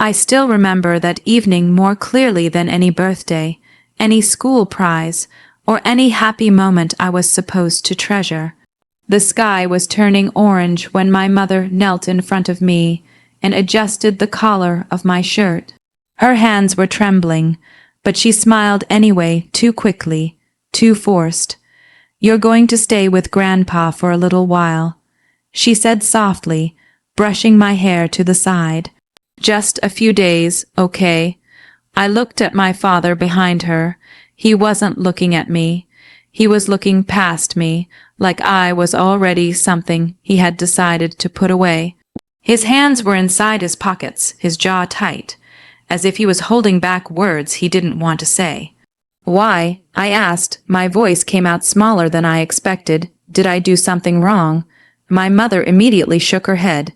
I still remember that evening more clearly than any birthday, any school prize, or any happy moment I was supposed to treasure. The sky was turning orange when my mother knelt in front of me and adjusted the collar of my shirt. Her hands were trembling, but she smiled anyway, too quickly, too forced. "You're going to stay with Grandpa for a little while," she said softly, brushing my hair to the side. "Just a few days, okay?" I looked at my father behind her. He wasn't looking at me. He was looking past me, like I was already something he had decided to put away. His hands were inside his pockets, his jaw tight, as if he was holding back words he didn't want to say. "Why?" I asked. My voice came out smaller than I expected. Did I do something wrong? My mother immediately shook her head.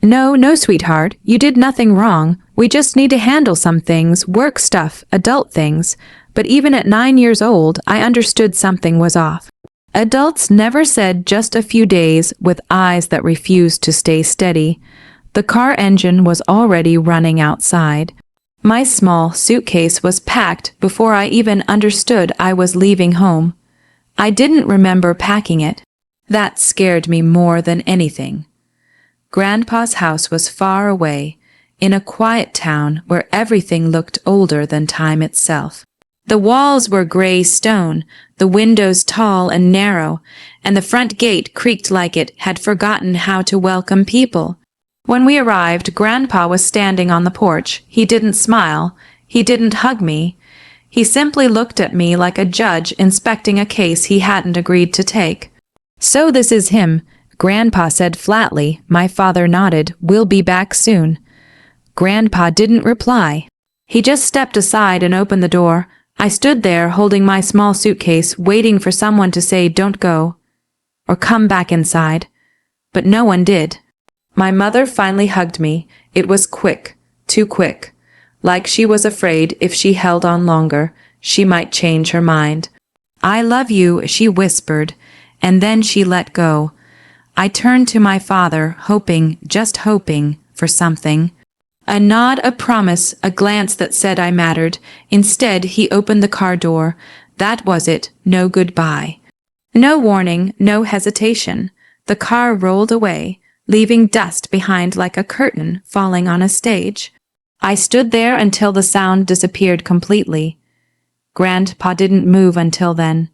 No, sweetheart, you did nothing wrong. We just need to handle some things, work stuff, adult things. But even at 9 years old, I understood something was off. Adults never said just a few days with eyes that refused to stay steady. The car engine was already running outside. My small suitcase was packed before I even understood I was leaving home. I didn't remember packing it. That scared me more than anything. Grandpa's house was far away, in a quiet town where everything looked older than time itself. The walls were gray stone, the windows tall and narrow, and the front gate creaked like it had forgotten how to welcome people. When we arrived, Grandpa was standing on the porch. He didn't smile. He didn't hug me. He simply looked at me like a judge inspecting a case he hadn't agreed to take. "So this is him," Grandpa said flatly. My father nodded. "We'll be back soon." Grandpa didn't reply. He just stepped aside and opened the door. I stood there holding my small suitcase, waiting for someone to say, "Don't go," or "Come back inside." But no one did. My mother finally hugged me. It was quick, too quick. Like she was afraid if she held on longer, she might change her mind. "I love you," she whispered, and then she let go. I turned to my father, hoping, just hoping, for something. A nod, a promise, a glance that said I mattered. Instead, he opened the car door. That was it. No goodbye. No warning, no hesitation. The car rolled away, leaving dust behind like a curtain falling on a stage. I stood there until the sound disappeared completely. Grandpa didn't move until then.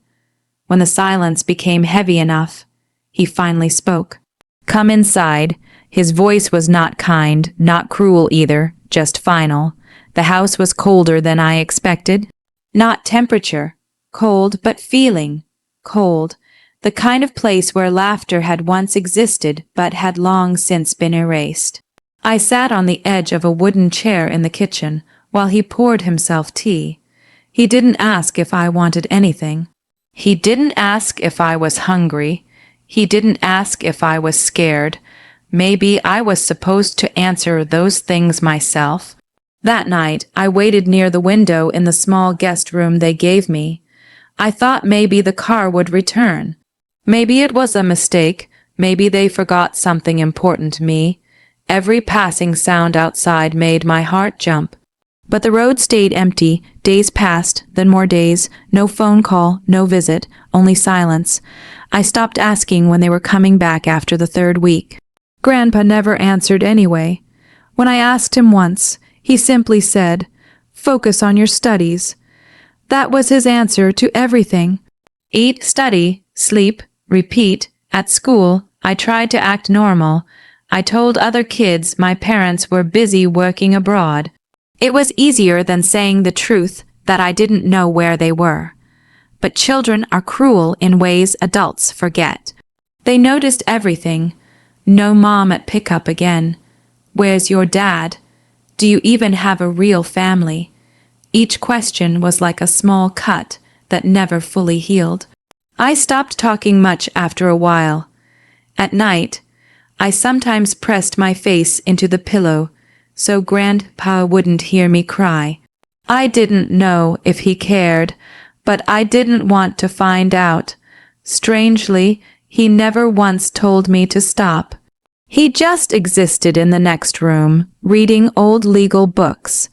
When the silence became heavy enough, he finally spoke. "Come inside." His voice was not kind, not cruel either, just final. The house was colder than I expected. Not temperature, cold, but feeling. Cold. The kind of place where laughter had once existed but had long since been erased. I sat on the edge of a wooden chair in the kitchen while he poured himself tea. He didn't ask if I wanted anything. He didn't ask if I was hungry. He didn't ask if I was scared. Maybe I was supposed to answer those things myself. That night, I waited near the window in the small guest room they gave me. I thought maybe the car would return. Maybe it was a mistake. Maybe they forgot something important to me. Every passing sound outside made my heart jump. But the road stayed empty. Days passed, then more days. No phone call, no visit, only silence. I stopped asking when they were coming back after the 3rd week. Grandpa never answered anyway. When I asked him once, he simply said, "Focus on your studies." That was his answer to everything. Eat, study, sleep, repeat. At school, I tried to act normal. I told other kids my parents were busy working abroad. It was easier than saying the truth that I didn't know where they were. But children are cruel in ways adults forget. They noticed everything. No mom at pickup again. Where's your dad? Do you even have a real family? Each question was like a small cut that never fully healed. I stopped talking much after a while. At night, I sometimes pressed my face into the pillow so Grandpa wouldn't hear me cry. I didn't know if he cared, but I didn't want to find out. Strangely, he never once told me to stop. He just existed in the next room, reading old legal books.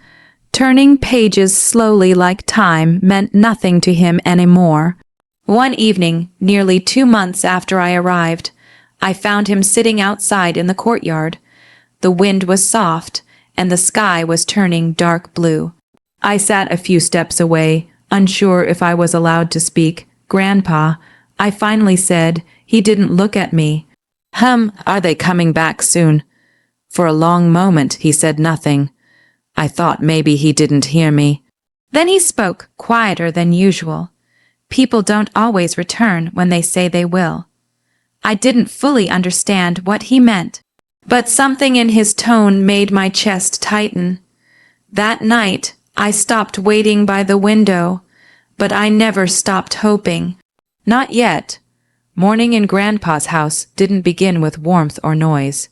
Turning pages slowly like time meant nothing to him anymore. One evening, nearly 2 months after I arrived, I found him sitting outside in the courtyard. The wind was soft, and the sky was turning dark blue. I sat a few steps away, unsure if I was allowed to speak. "Grandpa," I finally said. He didn't look at me. Are they coming back soon?" For a long moment he said nothing. I thought maybe he didn't hear me. Then he spoke, quieter than usual. "People don't always return when they say they will." I didn't fully understand what he meant, but something in his tone made my chest tighten. That night, I stopped waiting by the window, but I never stopped hoping. Not yet. Morning in Grandpa's house didn't begin with warmth or noise.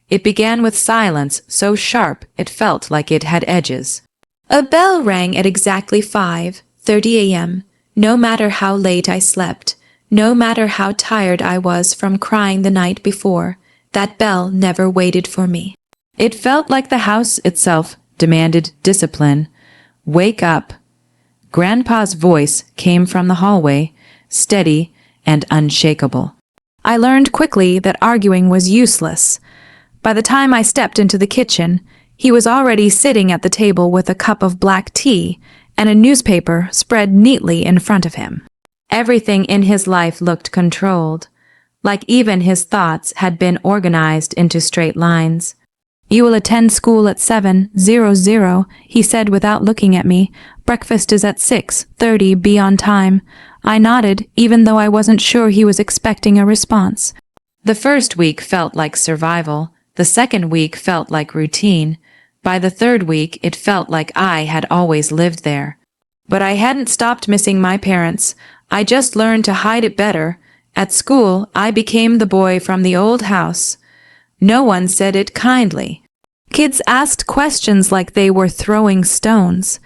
It began with silence so sharp it felt like it had edges. A bell rang at exactly 5:30 a.m. No matter how late I slept, no matter how tired I was from crying the night before, that bell never waited for me. It felt like the house itself demanded discipline. "Wake up." Grandpa's voice came from the hallway, steady and unshakable. I learned quickly that arguing was useless. By the time I stepped into the kitchen, he was already sitting at the table with a cup of black tea and a newspaper spread neatly in front of him. Everything in his life looked controlled, like even his thoughts had been organized into straight lines. "You will attend school at 7:00, he said without looking at me. "Breakfast is at 6:30, be on time." I nodded, even though I wasn't sure he was expecting a response. The first week felt like survival. The second week felt like routine. By the third week, it felt like I had always lived there. But I hadn't stopped missing my parents. I just learned to hide it better. At school, I became the boy from the old house. No one said it kindly. Kids asked questions like they were throwing stones.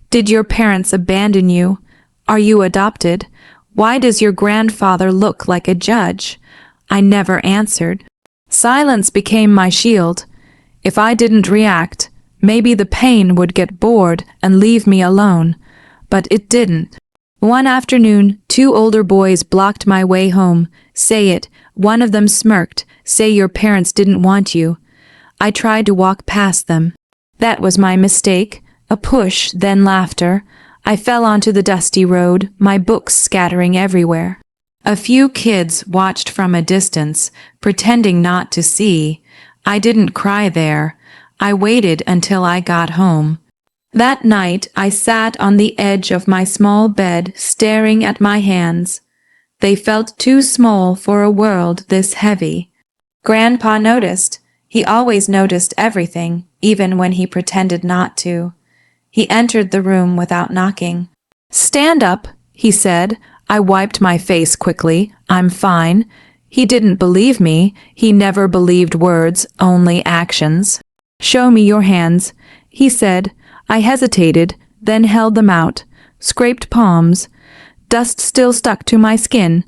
"Did your parents abandon you? Are you adopted? Why does your grandfather look like a judge?" I never answered. Silence became my shield. If I didn't react, maybe the pain would get bored and leave me alone. But it didn't. One afternoon, 2 older boys blocked my way home. "Say it." One of them smirked. "Say your parents didn't want you." I tried to walk past them. That was my mistake. A push, then laughter. I fell onto the dusty road, my books scattering everywhere. A few kids watched from a distance, pretending not to see. I didn't cry there. I waited until I got home. That night, I sat on the edge of my small bed, staring at my hands. They felt too small for a world this heavy. Grandpa noticed. He always noticed everything, even when he pretended not to. He entered the room without knocking. "Stand up," he said. I wiped my face quickly. "I'm fine." He didn't believe me. He never believed words, only actions. "Show me your hands," he said. I hesitated, then held them out, scraped palms. Dust still stuck to my skin.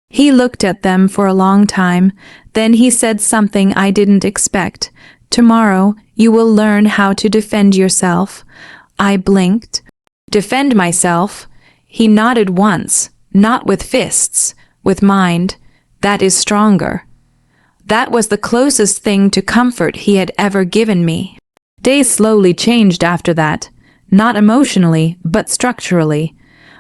He looked at them for a long time. Then he said something I didn't expect. "Tomorrow, you will learn how to defend yourself." I blinked. "Defend myself?" He nodded once. "Not with fists, with mind. That is stronger." That was the closest thing to comfort he had ever given me. Days slowly changed after that. Not emotionally, but structurally.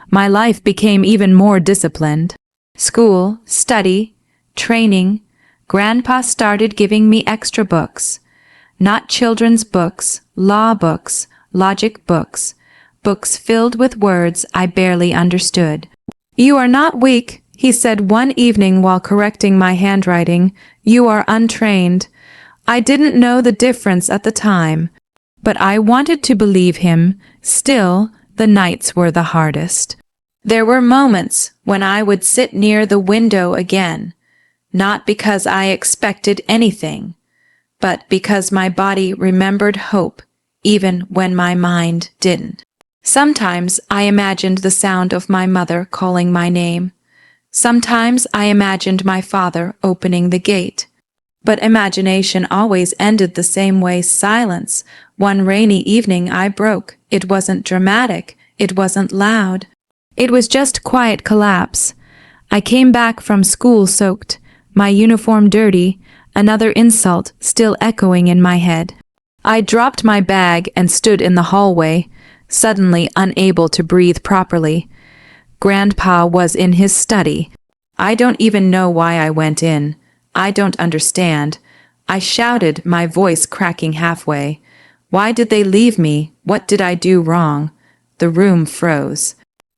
My life became even more disciplined. School, study, training. Grandpa started giving me extra books. Not children's books, law books, logic books. Books filled with words I barely understood. "You are not weak," he said one evening while correcting my handwriting. "You are untrained." I didn't know the difference at the time, but I wanted to believe him. Still, the nights were the hardest. There were moments when I would sit near the window again, not because I expected anything, but because my body remembered hope, even when my mind didn't. Sometimes I imagined the sound of my mother calling my name. Sometimes I imagined my father opening the gate. But imagination always ended the same way: silence. One rainy evening I broke. It wasn't dramatic. It wasn't loud. It was just quiet collapse. I came back from school soaked, my uniform dirty, another insult still echoing in my head. I dropped my bag and stood in the hallway, suddenly unable to breathe properly. Grandpa was in his study. I don't even know why I went in. I don't understand. I shouted, my voice cracking halfway. Why did they leave me? What did I do wrong? The room froze.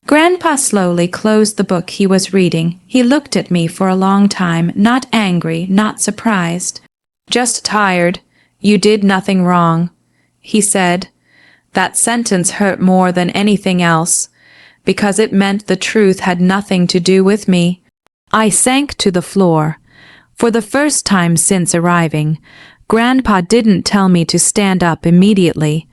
Grandpa slowly closed the book he was reading. He looked at me for a long time, not angry, not surprised. Just tired. You did nothing wrong, he said. That sentence hurt more than anything else, because it meant the truth had nothing to do with me. I sank to the floor. For the first time since arriving, Grandpa didn't tell me to stand up immediately.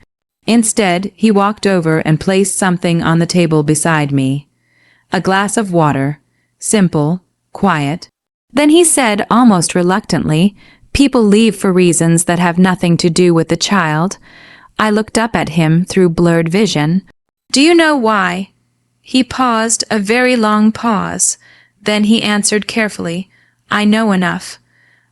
Instead, he walked over and placed something on the table beside me. A glass of water. Simple, quiet. Then he said almost reluctantly, "People leave for reasons that have nothing to do with the child." I looked up at him through blurred vision. "Do you know why?" He paused, a very long pause. Then he answered carefully, "I know enough."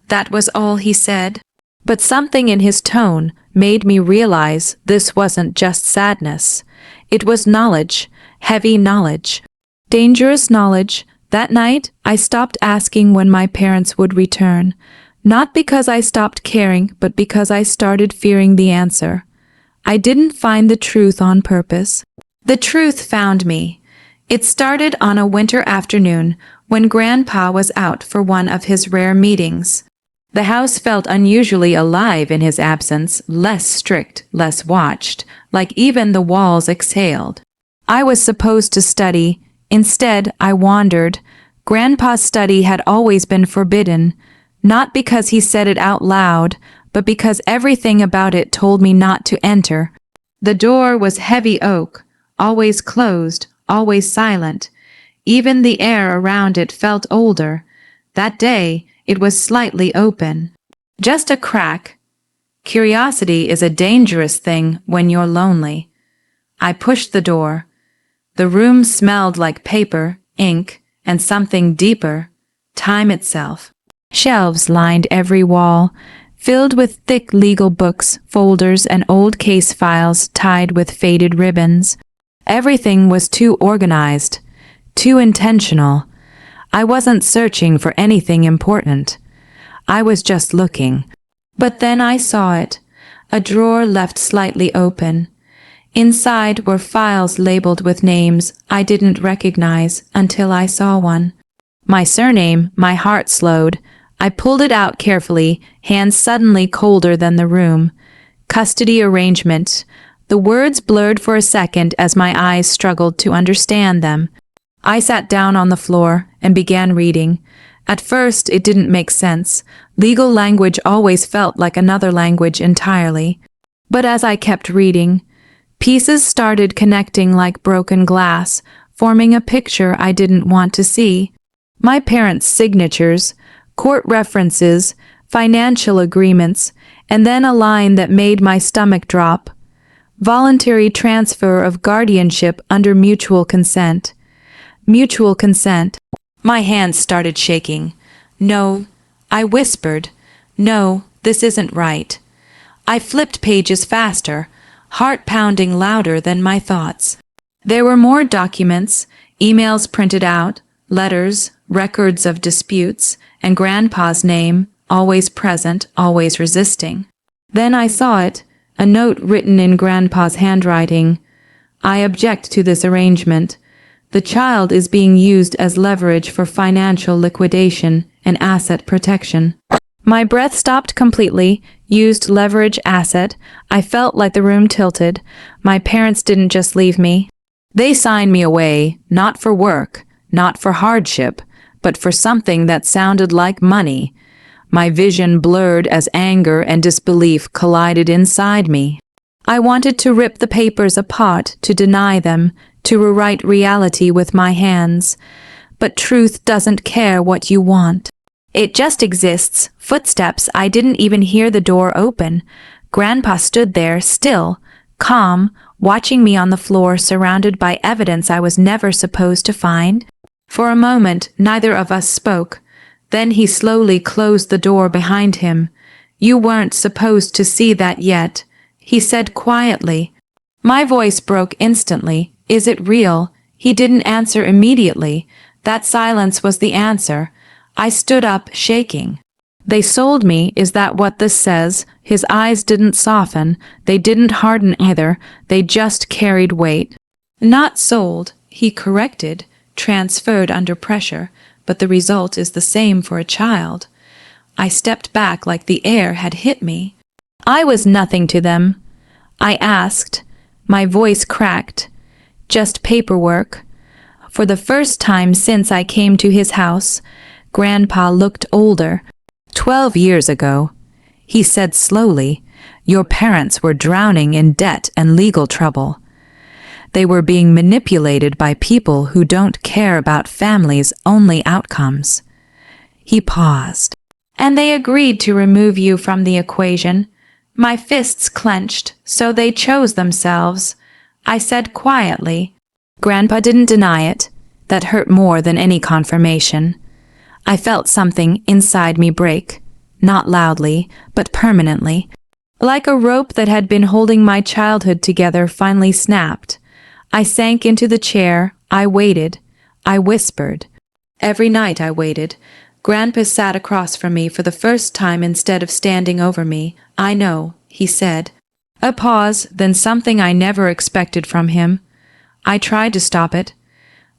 That was all he said. But something in his tone made me realize this wasn't just sadness. It was knowledge, heavy knowledge, dangerous knowledge. That night, I stopped asking when my parents would return, not because I stopped caring, but because I started fearing the answer. I didn't find the truth on purpose. The truth found me. It started on a winter afternoon when Grandpa was out for one of his rare meetings. The house felt unusually alive in his absence, less strict, less watched, like even the walls exhaled. I was supposed to study. Instead, I wandered. Grandpa's study had always been forbidden, not because he said it out loud, but because everything about it told me not to enter. The door was heavy oak, always closed, always silent. Even the air around it felt older. That day, it was slightly open. Just a crack. Curiosity is a dangerous thing when you're lonely. I pushed the door. The room smelled like paper, ink, and something deeper, time itself. Shelves lined every wall, filled with thick legal books, folders, and old case files tied with faded ribbons. Everything was too organized, too intentional. I wasn't searching for anything important. I was just looking. But then I saw it, a drawer left slightly open. Inside were files labeled with names I didn't recognize until I saw one. My surname. My heart slowed. I pulled it out carefully, hands suddenly colder than the room. Custody arrangement. The words blurred for a second as my eyes struggled to understand them. I sat down on the floor and began reading. At first, it didn't make sense. Legal language always felt like another language entirely. But as I kept reading, pieces started connecting like broken glass, forming a picture I didn't want to see. My parents' signatures, court references, financial agreements, and then a line that made my stomach drop. Voluntary transfer of guardianship under mutual consent. Mutual consent. My hands started shaking. "No," I whispered. "No, this isn't right." I flipped pages faster, heart pounding louder than my thoughts. There were more documents, emails printed out, letters, records of disputes, and Grandpa's name, always present, always resisting. Then I saw it, a note written in Grandpa's handwriting. "I object to this arrangement. The child is being used as leverage for financial liquidation and asset protection." My breath stopped completely. Used leverage, asset. I felt like the room tilted. My parents didn't just leave me. They signed me away, not for work, not for hardship, but for something that sounded like money. My vision blurred as anger and disbelief collided inside me. I wanted to rip the papers apart, to deny them, to rewrite reality with my hands. But truth doesn't care what you want. It just exists. Footsteps. I didn't even hear the door open. Grandpa stood there, still, calm, watching me on the floor, surrounded by evidence I was never supposed to find. For a moment, neither of us spoke. Then he slowly closed the door behind him. "You weren't supposed to see that yet," he said quietly. My voice broke instantly. "Is it real?" He didn't answer immediately. That silence was the answer. I stood up, shaking. "They sold me, is that what this says?" His eyes didn't soften. They didn't harden either. They just carried weight. "Not sold," he corrected, transferred under pressure, but the result is the same for a child. I stepped back like the air had hit me. "I was nothing to them," I asked. My voice cracked. "Just paperwork." For the first time since I came to his house, Grandpa looked older. 12 years ago, he said slowly, your parents were drowning in debt and legal trouble. They were being manipulated by people who don't care about families' only outcomes. He paused. "And they agreed to remove you from the equation." My fists clenched, "So they chose themselves," I said quietly. Grandpa didn't deny it. That hurt more than any confirmation. I felt something inside me break, not loudly, but permanently. Like a rope that had been holding my childhood together finally snapped. I sank into the chair. I waited. I whispered. Every night I waited. Grandpa sat across from me for the first time instead of standing over me. "I know," he said. A pause, then something I never expected from him. I tried to stop it.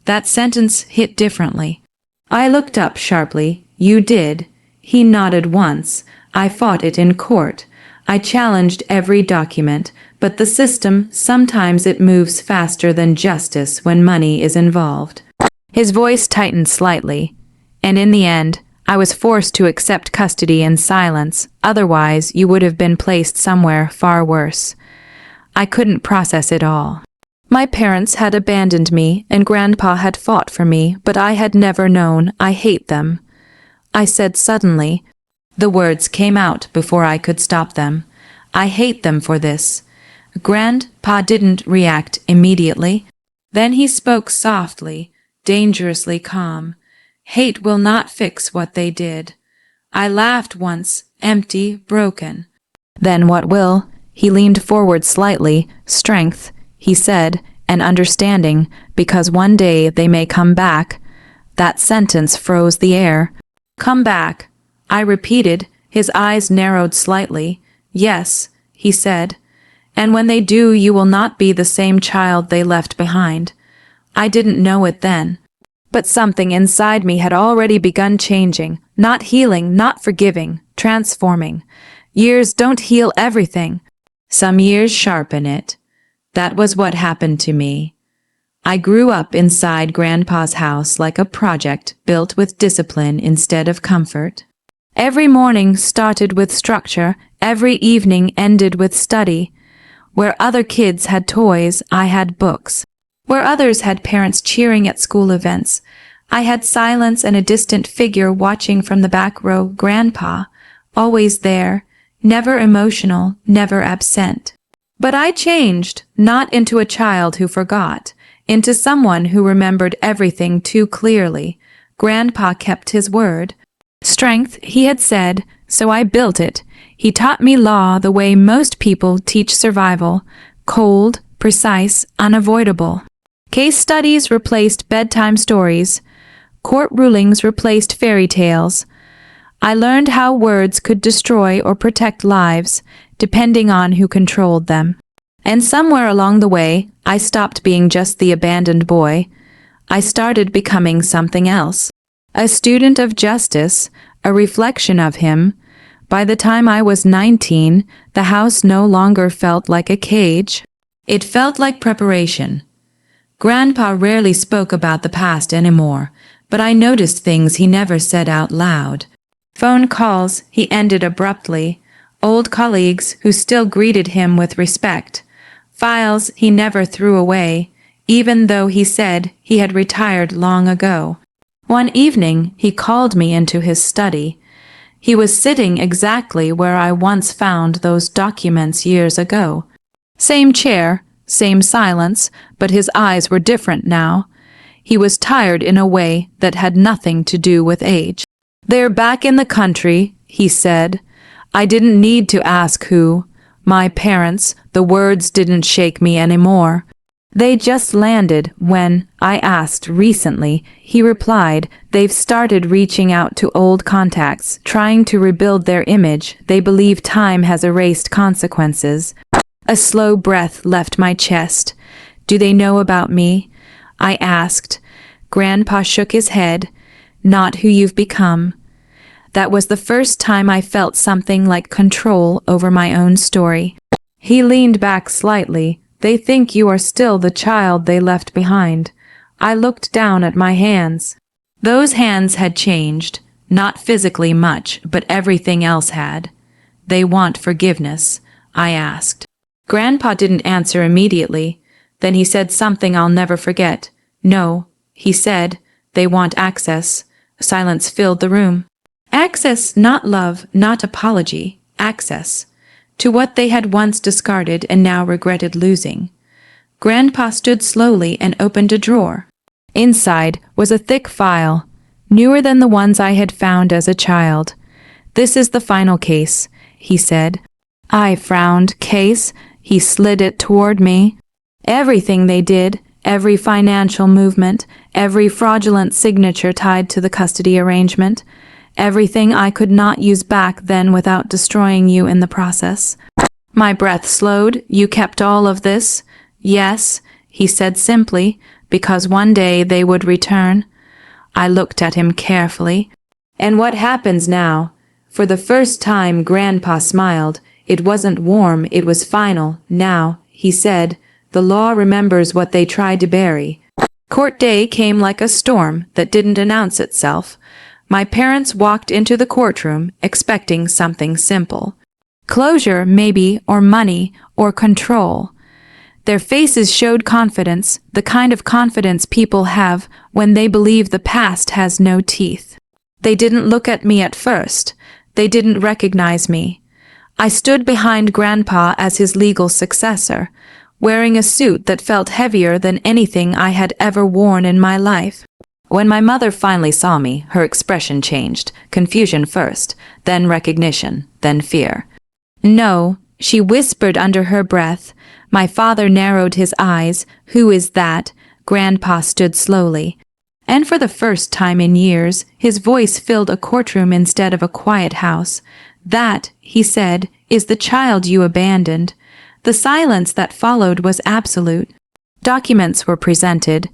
That sentence hit differently. I looked up sharply. "You did." He nodded once. "I fought it in court. I challenged every document, but the system, sometimes it moves faster than justice when money is involved." His voice tightened slightly, and in the end, I was forced to accept custody in silence. Otherwise, you would have been placed somewhere far worse. I couldn't process it all. My parents had abandoned me, and Grandpa had fought for me, but I had never known. "I hate them," I said suddenly. The words came out before I could stop them. "I hate them for this." Grandpa didn't react immediately. Then he spoke softly, dangerously calm. "Hate will not fix what they did." I laughed once, empty, broken. "Then what will?" He leaned forward slightly. "Strength," he said, "and understanding, because one day they may come back." That sentence froze the air. "Come back," I repeated. His eyes narrowed slightly. "Yes," he said. "And when they do, you will not be the same child they left behind." I didn't know it then. But something inside me had already begun changing, not healing, not forgiving, transforming. Years don't heal everything. Some years sharpen it. That was what happened to me. I grew up inside Grandpa's house like a project built with discipline instead of comfort. Every morning started with structure, every evening ended with study. Where other kids had toys, I had books. Where others had parents cheering at school events, I had silence and a distant figure watching from the back row. Grandpa, always there, never emotional, never absent. But I changed, not into a child who forgot, into someone who remembered everything too clearly. Grandpa kept his word. Strength, he had said, so I built it. He taught me law the way most people teach survival, cold, precise, unavoidable. Case studies replaced bedtime stories. Court rulings replaced fairy tales. I learned how words could destroy or protect lives, depending on who controlled them. And somewhere along the way, I stopped being just the abandoned boy. I started becoming something else. A student of justice, a reflection of him. By the time I was 19, the house no longer felt like a cage. It felt like preparation. Grandpa rarely spoke about the past anymore, but I noticed things he never said out loud. Phone calls he ended abruptly. Old colleagues who still greeted him with respect. Files he never threw away, even though he said he had retired long ago. One evening, he called me into his study. He was sitting exactly where I once found those documents years ago. Same chair, same silence, but his eyes were different now. He was tired in a way that had nothing to do with age. "They're back in the country," he said. I didn't need to ask who. My parents. The words didn't shake me anymore. They just landed when I asked recently. He replied, "They've started reaching out to old contacts, trying to rebuild their image. They believe time has erased consequences." A slow breath left my chest. "Do they know about me?" I asked. Grandpa shook his head. "Not who you've become." That was the first time I felt something like control over my own story. He leaned back slightly. "They think you are still the child they left behind." I looked down at my hands. Those hands had changed, not physically much, but everything else had. "They want forgiveness?" I asked. Grandpa didn't answer immediately. Then he said something I'll never forget. "No," he said, "they want access." Silence filled the room. Access, not love, not apology. Access to what they had once discarded and now regretted losing. Grandpa stood slowly and opened a drawer. Inside was a thick file, newer than the ones I had found as a child. "This is the final case," he said. I frowned. "Case?" He slid it toward me. Everything they did, every financial movement, every fraudulent signature tied to the custody arrangement, everything I could not use back then without destroying you in the process. My breath slowed. "You kept all of this?" "Yes," he said simply, "because one day they would return." I looked at him carefully. "And what happens now?" For the first time, Grandpa smiled. It wasn't warm, it was final. "Now," he said, "the law remembers what they tried to bury." Court day came like a storm that didn't announce itself. My parents walked into the courtroom expecting something simple. Closure, maybe, or money, or control. Their faces showed confidence, the kind of confidence people have when they believe the past has no teeth. They didn't look at me at first. They didn't recognize me. I stood behind Grandpa as his legal successor, wearing a suit that felt heavier than anything I had ever worn in my life. When my mother finally saw me, her expression changed. Confusion first, then recognition, then fear. "No," she whispered under her breath. My father narrowed his eyes. "Who is that?" Grandpa stood slowly. And for the first time in years, his voice filled a courtroom instead of a quiet house. "That," he said, "is the child you abandoned." The silence that followed was absolute. Documents were presented.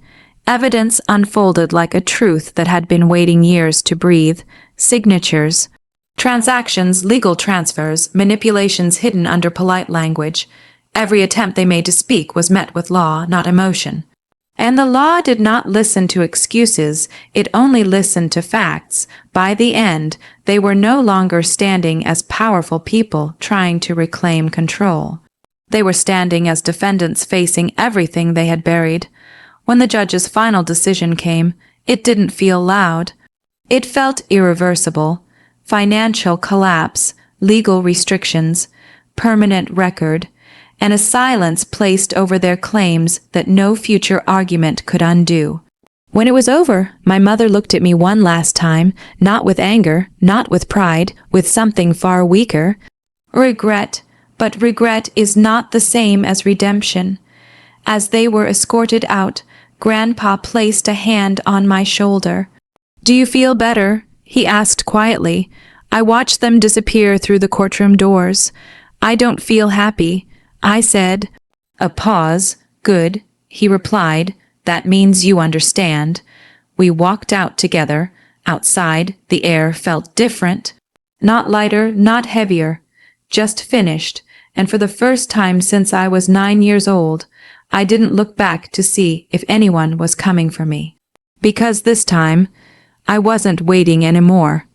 Evidence unfolded like a truth that had been waiting years to breathe. Signatures. Transactions, legal transfers, manipulations hidden under polite language. Every attempt they made to speak was met with law, not emotion. And the law did not listen to excuses, it only listened to facts. By the end, they were no longer standing as powerful people trying to reclaim control. They were standing as defendants facing everything they had buried. When the judge's final decision came, it didn't feel loud. It felt irreversible. Financial collapse, legal restrictions, permanent record, and a silence placed over their claims that no future argument could undo. When it was over, my mother looked at me one last time, not with anger, not with pride, with something far weaker. Regret, but regret is not the same as redemption. As they were escorted out, Grandpa placed a hand on my shoulder. "Do you feel better?" he asked quietly. I watched them disappear through the courtroom doors. "I don't feel happy," I said. A pause. "Good," he replied. "That means you understand." We walked out together. Outside, the air felt different. Not lighter, not heavier. Just finished. And for the first time since I was 9 years old, I didn't look back to see if anyone was coming for me. Because this time, I wasn't waiting anymore.